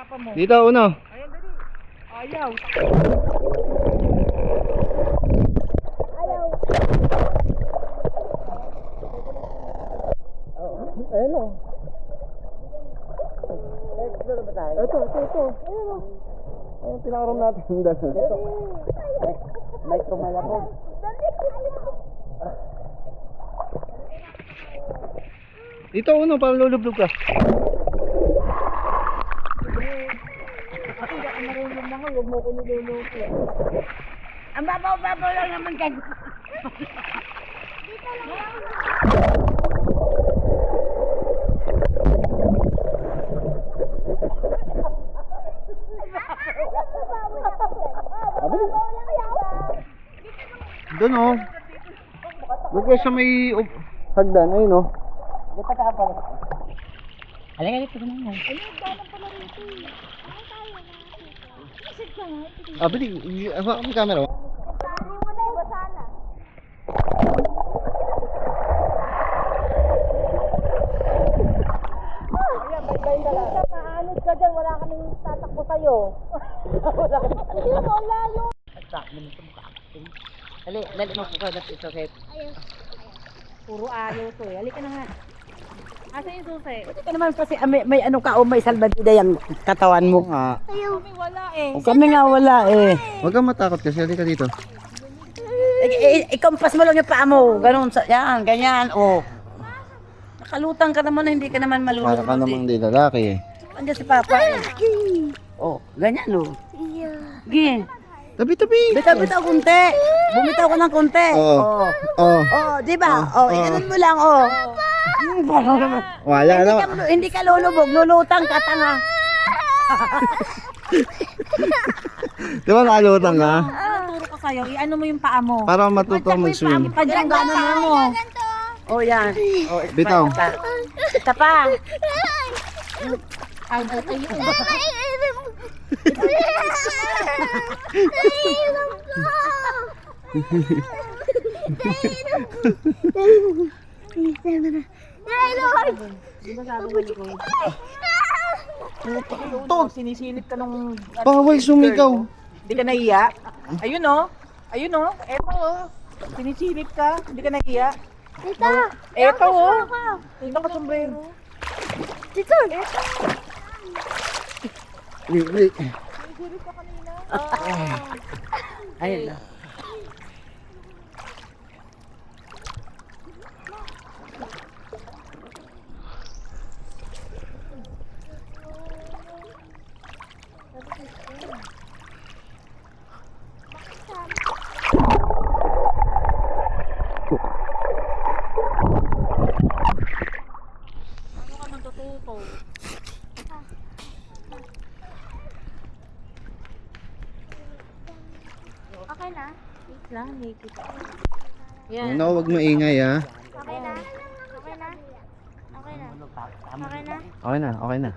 papa mo. Dito, uno. Ayan, dali. Ayaw. Ayun o. Extra na ba tayo? Ito. Ayun o. Ayun, pinakaroon natin. Ito. May tumala po. Dito, uno, para lulublog ka. Ako hindi ako marunong mga, huwag mo ko niluluto. Ang babaw-babaw lang naman dyan. Doon o. Doon ka sa may hagdan, ayun o. Dito ka pa. Halika dito naman. Ah, bili. Ang camera o. Maanod ka dyan, wala kaming tatakbo sa'yo. Hindi mo, layo. Dali mo po ka na ito, Seth. Puro ayaw to eh. Halika na nga. Asa yung susi? Hindi ka naman kasi may ano ka o may salbadida yung katawan mo. Nga. Kami wala eh. O kami nga wala eh. Huwag kang matakot kasi. Halika dito. Ikampas mo lang yung paa mo. Ganun, yan, ganyan, o. Nakalutang ka naman na hindi ka naman malulunod. Para ka namang di lalaki eh. Andiyan si Papa eh. O, ganyan o. Gin. Tabi-tabi. Bitaw konti. Bumitaw ko ng konti. Oo. Oo. Oh, di ba? Oh, ganun mo lang, oh. Wala na. Hindi ka lulubog, lulutang ka tanga. Di ba nakalutang ka? Turo ko sa'yo, i-ano mo yung paa mo. Para matuto mag-swim. Padyang gano'n mo. Oh, yan. Oh, Bitaw. Isa pa. Ay, buto yun. Tog, sinisilip ka nung... Bawal sumigaw. Hindi ka nahiya? Ayun o. Ayun o. Eto o. Sinisilip ka. Hindi ka nahiya? Eto o. Tingnan ka sombrero. Dito. Wait. Sinisilip ka kanina. Ayun na. Ano ka magtututo? Okay na? Wait lang, nakikita. Yan. Ano, wag maingay ha. Okay na? Okay na? Okay na? Okay na? Okay na, okay na.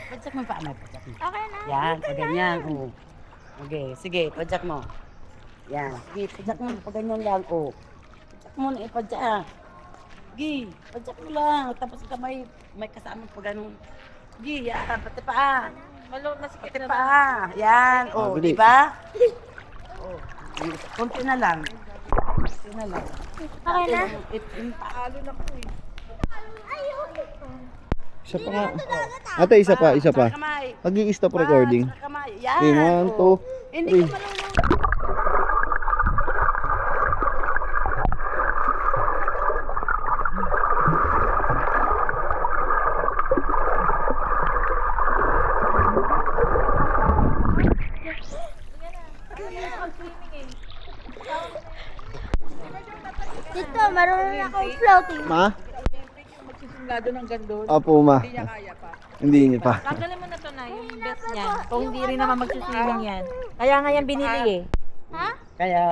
Padyak mo pa, may padyak mo. Okay na? Yan, pag ganyan. Oh. Okay, sige, padyak mo. Yan, sige, padyak mo, pag ganyan lang. Oh. Padyak mo na ipadyak. Sige, padyak mo lang. Tapos ka may kasama pag ganun. Sige, yan, pati paa. Malo, nasikip Pati na ba? paa. Yan, oh, Bili. di ba? Oh, konti na lang. Konti na lang. Okay na? Paalo na ko eh. Isa pa nga. Ate, isa pa. Kamay. Pag-i-stop recording. Kamay. Yan. Okay, 1, 2, oh. Hindi 3. ka malulunod. Dito, marunong ako floating. Ma? Magsisimlado ng gandun. Opo, ma. Hindi niya kaya pa. Hindi niya pa. Tanggalin mo na to na, yung best niyan. Kung hindi rin naman magsiswimming yan. Kaya nga yan binili eh. Ha? Kaya,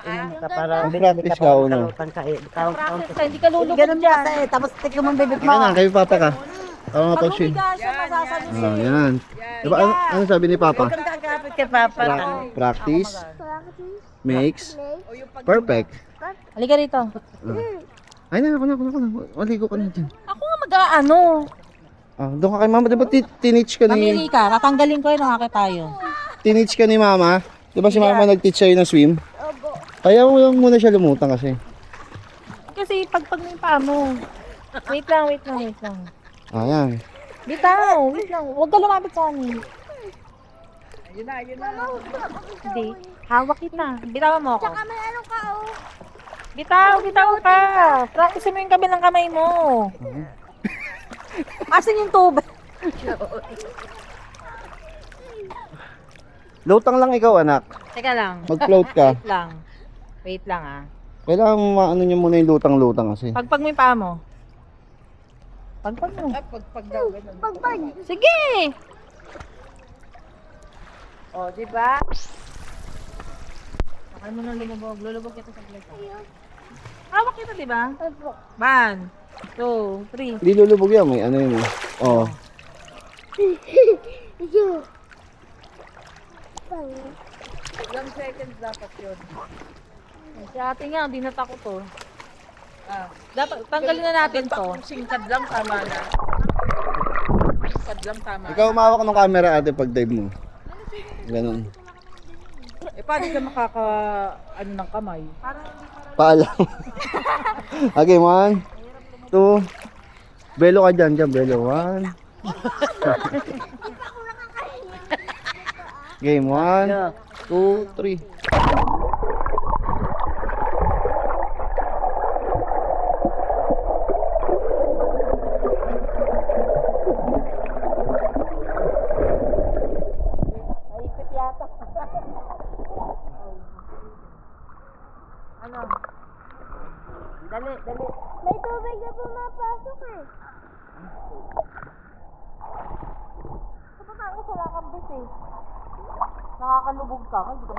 inam ka para Mag-practice ka, uno. Practice ka, hindi ka lulubog Ganun dyan. kasi, tapos tignan mo ang bibig mo. Kaya na, kayo papa ka. Ako nga Pag pag swim. humiga siya, masasalun Oh, yan. Diba, ano sabi ni Papa? Huwag kang kakapit kay Papa. Practice makes perfect. Halika rito. Ay na, ako na. Maligo ka na dyan. Ako nga mag-aano. Doon ka kay mama. Di ba tinitch ka Mamili ka, tatanggalin ko yun, nakaka tayo. Tinitch ka ni mama? Di ba si mama nag-teach sa'yo ng swim? Kaya mo lang muna siya lumutang kasi. Kasi pag mo yung paa mo. Wait lang. Ayan. Bitaw, wait lang. Huwag ka lumapit sa amin. Ayun na. Hindi. Hawak kita. Bitawan mo ako. Tsaka may ano ka, oh. Bitaw ka. Practice mo yung kabilang kamay mo. Asan yung tubig? Lutang lang ikaw, anak. Teka lang. Mag-float ka. Wait lang ah. Kailangan maano nyo muna yung lutang-lutang kasi. Pagpag mo yung paa mo. Pagpag mo. Pagpag. Sige! O, di ba? Sakay mo nang lumubog. Lulubog kita sa plate. Hawak kita, di ba? 1, 2, 3. Hindi lulubog yan, may ano yun eh. Oh. Ilang seconds dapat yun? Si ate nga, di natakot to. Dapat, tanggalin na natin to. Singkad lang, tama na. Singkad lang, tama. Ikaw umawak ng camera ate pag dive mo. Ganun. Paano ka ano ng kamay? Paalam. Okay, 1, 2. Belo ka dyan, belo. 1. Game 1, 2, 3. Ano? Dali. May tubig na pumapasok eh. Kapag ako wala kang bis eh. Nakakalubog ka. Hindi ka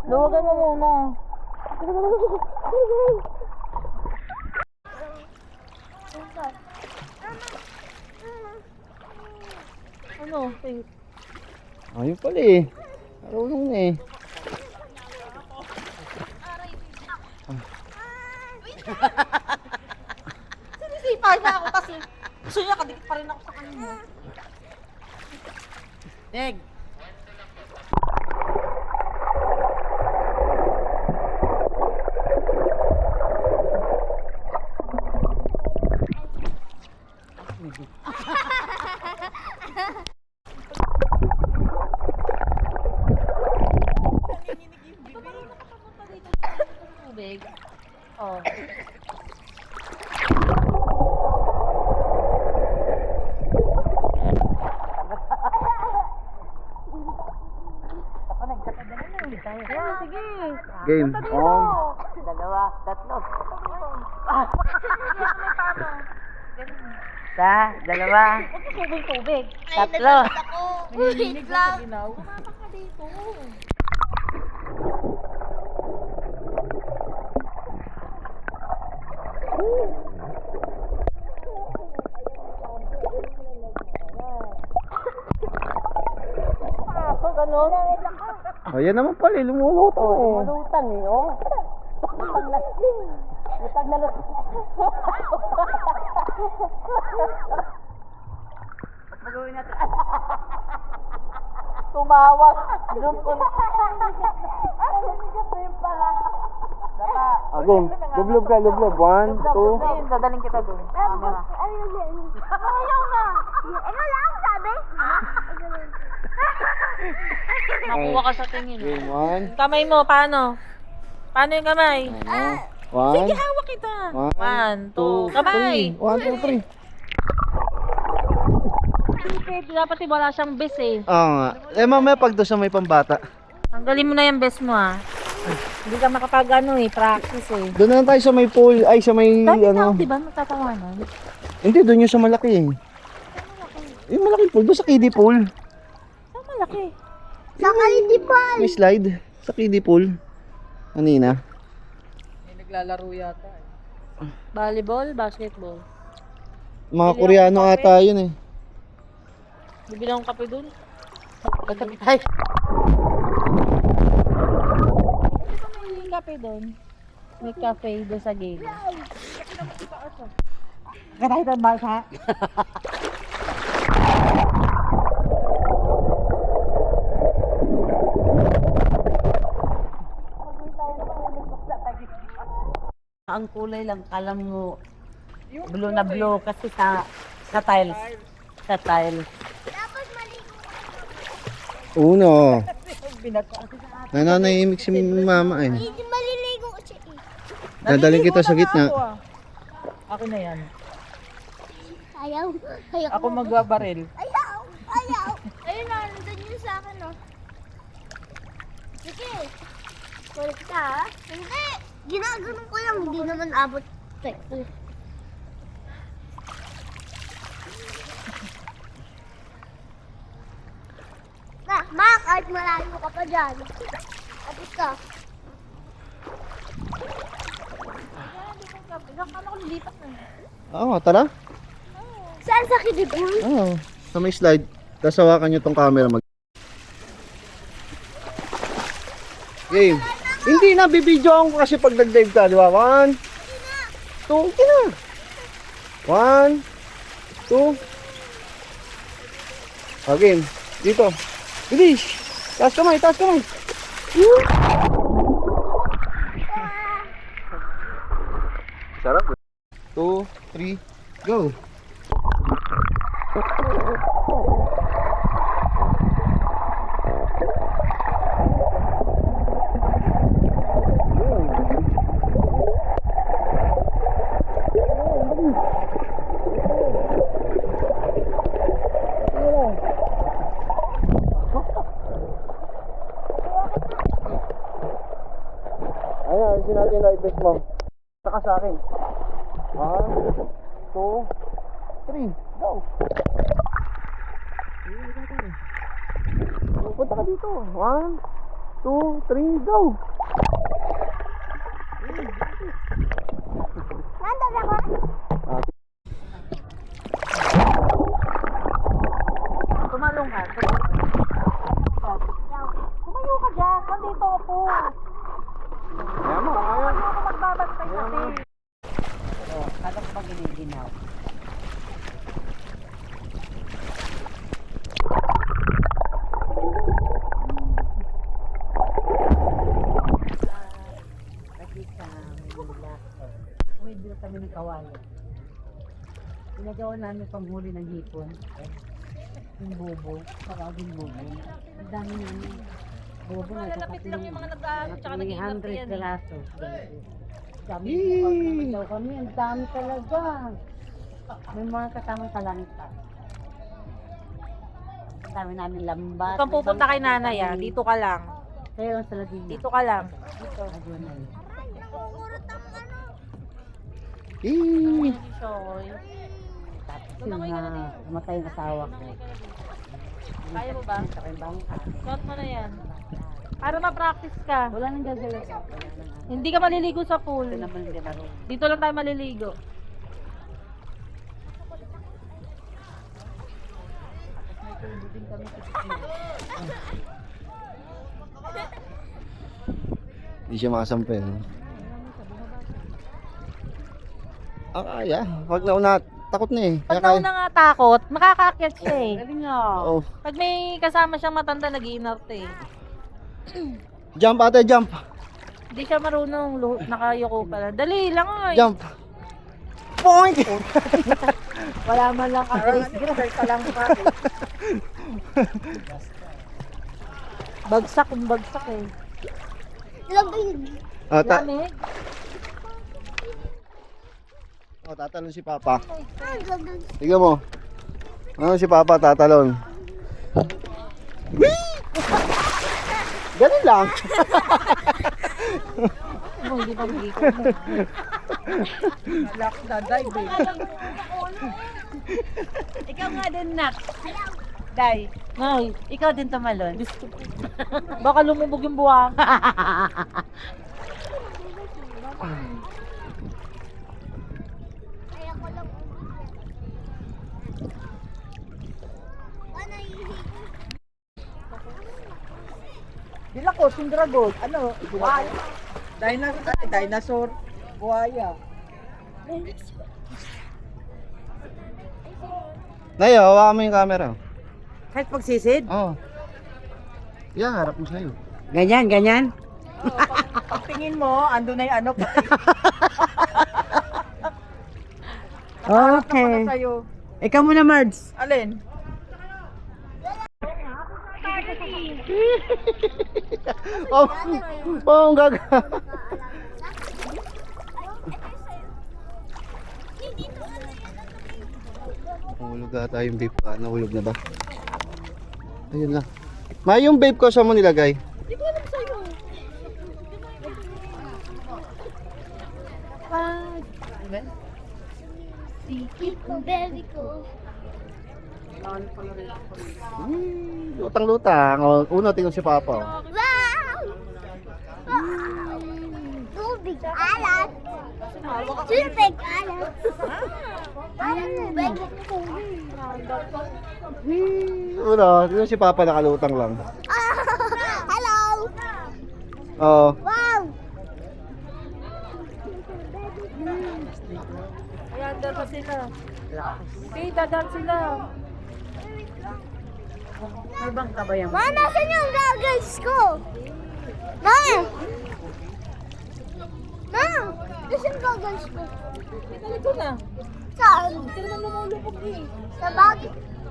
luwagan mo muna. Ano? Wait. Ayun pala eh. Marunong na eh. Sinisipa niya ako kasi gusto niya kadikit pa rin ako sa kanya. Teg! Tubig. Oh. Ayan, sige. Game on. Dalawa, tatlo. Ganun. Isa, dalawa, Huwag ka tubig. tatlo. Wait lang. Kumama ka dito. Pasok, ano? Ayan naman pala eh. Lumulutang eh. Malutang eh, oh. Lutang na lutang. Magawin natin. Tumawag. Again. Lublob ka, lublob. 1, 2. Ayun, dadaling kita dun. Camera. Ayaw na. Ikaw lang sabi? Nakuha ka sa tingin. Game 1. Kamay mo, paano? Paano yung kamay? Ano? 1, Hawak kita. 1, 1, 2, kamay. 1, 2, 3. Pwede, dapat wala siyang bes eh. Oo nga. Eh mamaya pag doon sa may pambata. Tanggalin mo na yung bes mo ah. Hindi ka makapag practice eh. Doon na lang tayo sa may pool, ay sa may Dati ano. tao, di ba? Matatawanan. Hindi, doon yung sa malaki eh. Yung malaking pool, doon sa kiddie pool. Ang malaki. Sa kaliti pa. May slide sa kiddie pool. Kanina. May naglalaro yata eh. Volleyball, basketball. Mga Koreano ata yun eh. Bibili akong kape dun. Katabi tayo. Di ba may kape dun? May cafe doon sa gilid. Katay tayo ba ha? Ang kulay lang, kala mo blue na blue kasi sa tiles. Sa tiles. Dapat maligo. Uno. Nananahimik si mama eh. Hindi maliligo siya eh. Dadalhin kita sa gitna. Ako na yan. Ayaw. Ayaw. Ako magbabaril. Ayaw. Ayaw. Ayun na, nandun yun sa akin oh. Sige. Kulit ka ha? Hindi. Ginaganon ko lang. Hindi naman abot. Ma, kahit malayo ka pa dyan. Abot ka. Oo, tara. Saan sa kidibul? Oo. Sa may slide. Tapos hawakan nyo tong camera Game. Hindi na, bibidyoan ko kasi pag nag-dive ka, di ba? 1, 2, okay na. 1, 2. Oh, game. Dito. Bilis. Taas kamay, taas kamay. Sarap. 2, 3, go. Ayan, alisin natin yung live vest mo. Saka sa akin. 1, 2, 3, go! Punta ka dito. 1, 2, 3, go! Nandun ako? Tumalong ka. Tumayo ka dyan. Nandito ako. Ayan mo, ayan. Ako magbabantay kasi. Kala ko ba giniginaw? Nakita, may dito kami ng kawali. Pinagawa namin panghuli ng hipon. Yung bobo, paraging bobo. Ang dami namin. Bobo na Lalapit lang yung mga nag-aaral tsaka nag-iingat 300 yan. peraso. Dami naman daw kami, ang dami talaga. May mga kasamang talangka. Ang dami namin lambat. Kung pupunta kay nanay dito ka lang. Kaya lang sa Ladina. Dito ka lang. Dito. Ayun na yun. Aray, nangungurot ang ano. Eee. Soy. Tapos yung namatay yung asawa ko. Kaya mo ba? Sa kayong bangka. Suot mo na yan. Para ma-practice ka. Wala nang gagawin. Hindi ka maliligo sa pool. Ito naman hindi laro. Dito lang tayo maliligo. Hindi siya makasampel. Kaya. Wag na una. Takot na eh. Pag nauna nga takot, makakaakyat siya eh. Galing nga. Oh. Pag may kasama siyang matanda, nag-iinarte eh. Jump ate, jump. Hindi siya marunong, nakayuko pala. Dali lang ay. Jump. Point! Wala man lang ka-race girl, ka lang pa. Bagsak, kung bagsak eh. Lamig. Lamig. Tatalon si Papa. Ah, lamig. Tignan mo. Ano si Papa tatalon? Whee! Ganun lang. Oh, hindi pa mag-ikot. Lock na dive eh. Ikaw nga din, Nak. Day. Nay, ikaw din tumalon. Baka lumubog yung buwang. Kaya ko lang. Ano Dilakos, yung dragon. Ano? Buhaya. Dinosaur. Buhaya. Nay, hawakan mo yung camera. Kahit pagsisid? Oo. Yan, harap mo sa'yo. Ganyan, ganyan. Pagtingin mo, ando na yung ano. Okay. Sa'yo. Ikaw muna, Mards. Alin? Oh, oh, ang gaga. Nahulog ata yung vape pa. Nahulog na ba? Ayun lang. May yung vape ko sa mo nilagay. Sikip ko, baby ko. Lutang-lutang. O, uno, tingnan si Papa. Wow! Tubig alat. Tubig alat. Alam mo, baby ko. Uno, tingnan si Papa nakalutang lang. Hello! Oo. Wow! Ayan, dada sila. Okay, dada sila. May bang kabayan? Ma, nasan yung goggles ko? Ma! Ma! Nasan yung goggles ko? Ito na. Saan? Ito naman lumulupog eh. Sa bag?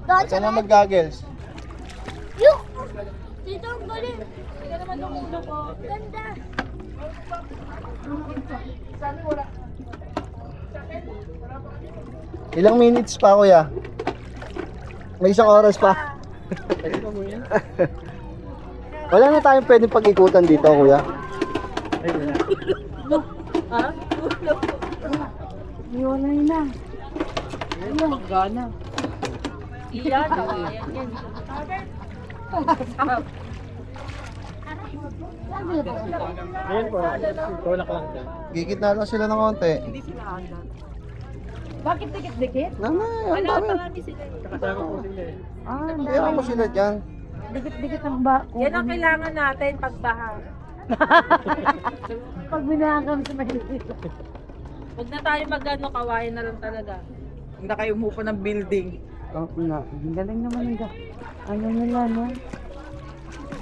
Doon sa Saan na bag? mag-goggles? Yung! Dito ang galing. Ito naman lumulupog. Ganda. Ilang minutes pa, kuya? May isang oras pa. Wala na tayong pwedeng pag-ikutan dito, kuya. Ha? Iwalay na. Ano? Gana. Iyan. Gigit na lang sila ng konti. Bakit dikit-dikit? Nana, ang dami. Kaya mo sila dyan. Dikit-dikit ang ba? Yan ang kailangan natin pagbaha. Pag binakam sa Maynila. Huwag na tayo mag-ano, kawain na lang talaga. Huwag na kayo umupo ng building. Oo nga. Ang galing naman yung ano nila, no?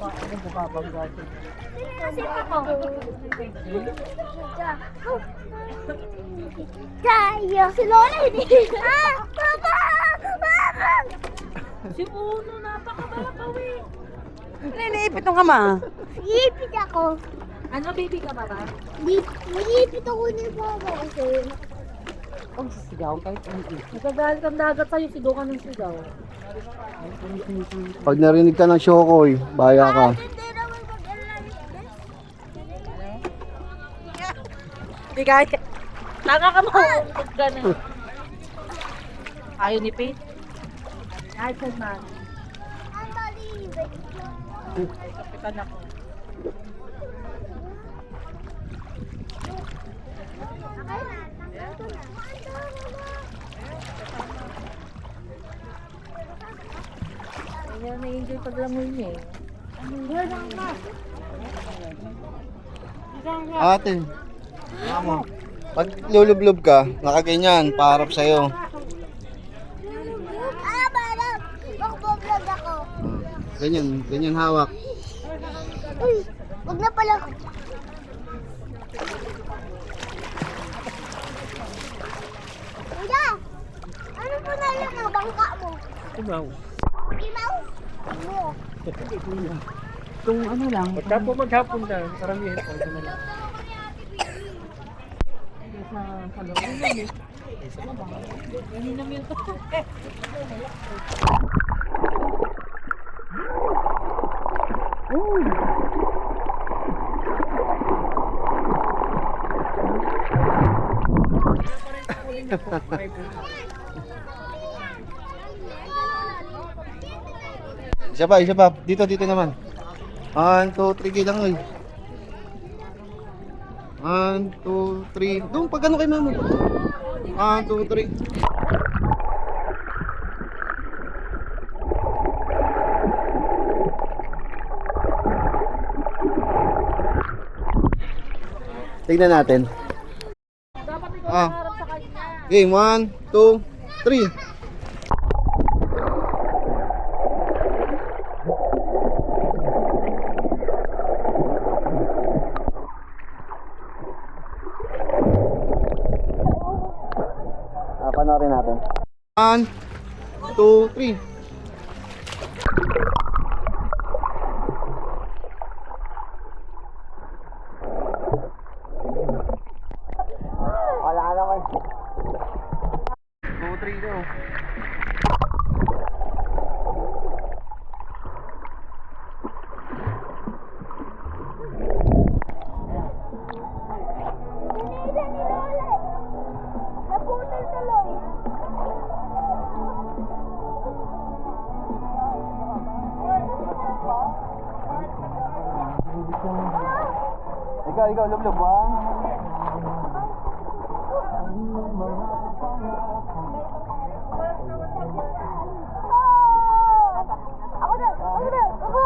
Ano bukabang Kasi ako. Tayo. Si Lola hindi. Ah! Papa! Papa! Si Uno, napakababaw eh. Niniipit yung kama. Iipit ako. Ano, baby ka ba ba? Iipit ako ni Papa kasi. Pag sisigaw kahit hindi. Nagagalit ang dagat sa'yo, sigaw ka ng sigaw. Pag narinig ka ng Shokoy, baya ka. Hindi naman mag-alala. Hindi kaya. Tanga ka mo. Huwag ka na. Ayaw ni Pete. Ay, saan man. Ang dali. Kapitan ako. Ayaw na-enjoy paglangoy niya eh. Ate, mama, pag lulublob ka, nakaganyan, paharap sa'yo. Ah, parang mag-vlog ako. Ganyan, ganyan hawak. Uy, wag na pala. Kuya, ano po na lang ang bangka mo? Tumaw. Imaw? Mo. Kung ano lang. Pagka maghapon na, karamihan ko. Sa loob naman eh. Sa baba. Ganun naman ito. Isa pa, isa pa. Dito, dito naman. 1, 2, 3, kailang ay. 1, 2, 3. Doon, pag ano kay mama. 1, 2, 3. Tignan natin. Game 1, 2, 3. Panoorin natin. 1, 2, 3. Wala naman. 2, 3 daw. Naputol tuloy. Ikaw, lublog. 1. Ako.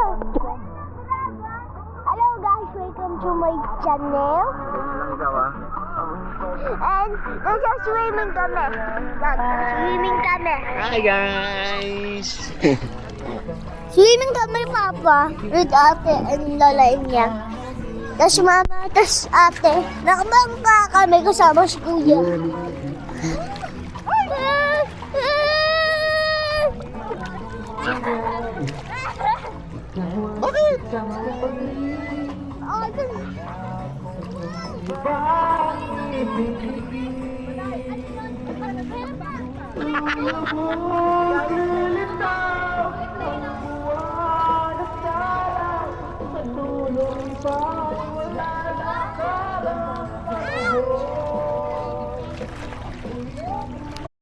Hello guys, welcome to my channel. Ikaw And nasa swimming kami. Swimming kami. Hi guys! Swimming kami, Papa. With ate and lalain niya. Tapos mama, tapos ate. Nakabangka kami kasama si kuya. Bakit?